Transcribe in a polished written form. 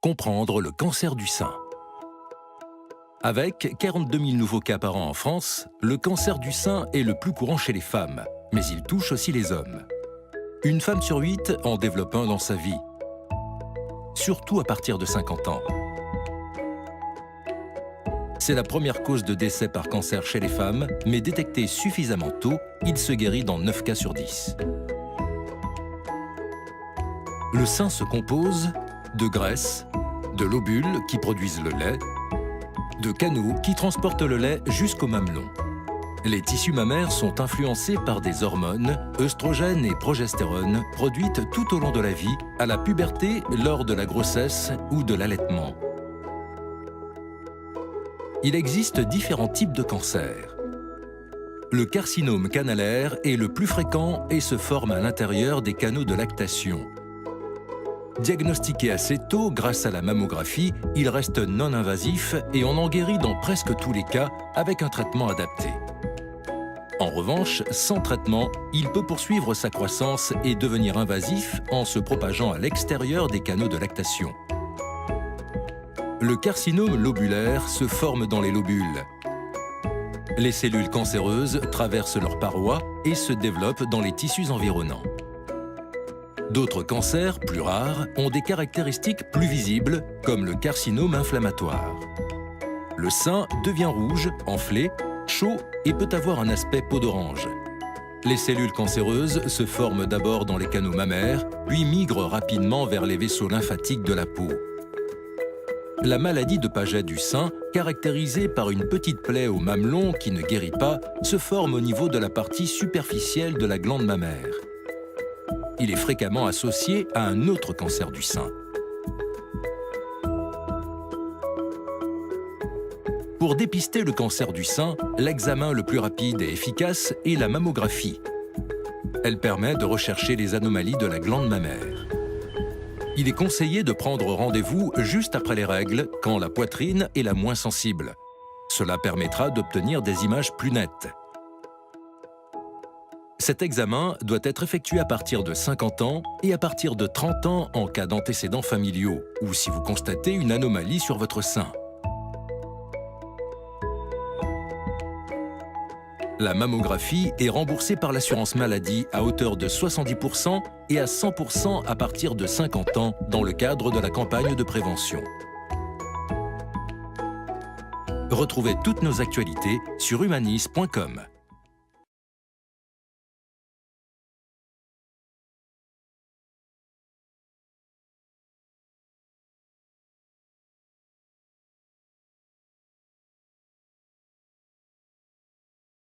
comprendre le cancer du sein. Avec 42 000 nouveaux cas par an en France, le cancer du sein est le plus courant chez les femmes, mais il touche aussi les hommes. Une femme sur 8 en développe un dans sa vie, surtout à partir de 50 ans. C'est la première cause de décès par cancer chez les femmes, mais détecté suffisamment tôt, il se guérit dans 9 cas sur 10. Le sein se compose de graisse, de lobules qui produisent le lait, de canaux qui transportent le lait jusqu'au mamelon. Les tissus mammaires sont influencés par des hormones, œstrogènes et progestérone, produites tout au long de la vie, à la puberté, lors de la grossesse ou de l'allaitement. Il existe différents types de cancers. Le carcinome canalaire est le plus fréquent et se forme à l'intérieur des canaux de lactation. Diagnostiqué assez tôt grâce à la mammographie, il reste non invasif et on en guérit dans presque tous les cas avec un traitement adapté. En revanche, sans traitement, il peut poursuivre sa croissance et devenir invasif en se propageant à l'extérieur des canaux de lactation. Le carcinome lobulaire se forme dans les lobules. Les cellules cancéreuses traversent leurs parois et se développent dans les tissus environnants. D'autres cancers, plus rares, ont des caractéristiques plus visibles, comme le carcinome inflammatoire. Le sein devient rouge, enflé, chaud et peut avoir un aspect peau d'orange. Les cellules cancéreuses se forment d'abord dans les canaux mammaires, puis migrent rapidement vers les vaisseaux lymphatiques de la peau. La maladie de Paget du sein, caractérisée par une petite plaie au mamelon qui ne guérit pas, se forme au niveau de la partie superficielle de la glande mammaire. Il est fréquemment associé à un autre cancer du sein. Pour dépister le cancer du sein, l'examen le plus rapide et efficace est la mammographie. Elle permet de rechercher les anomalies de la glande mammaire. Il est conseillé de prendre rendez-vous juste après les règles, quand la poitrine est la moins sensible. Cela permettra d'obtenir des images plus nettes. Cet examen doit être effectué à partir de 50 ans et à partir de 30 ans en cas d'antécédents familiaux ou si vous constatez une anomalie sur votre sein. La mammographie est remboursée par l'assurance maladie à hauteur de 70% et à 100% à partir de 50 ans dans le cadre de la campagne de prévention. Retrouvez toutes nos actualités sur humanis.com.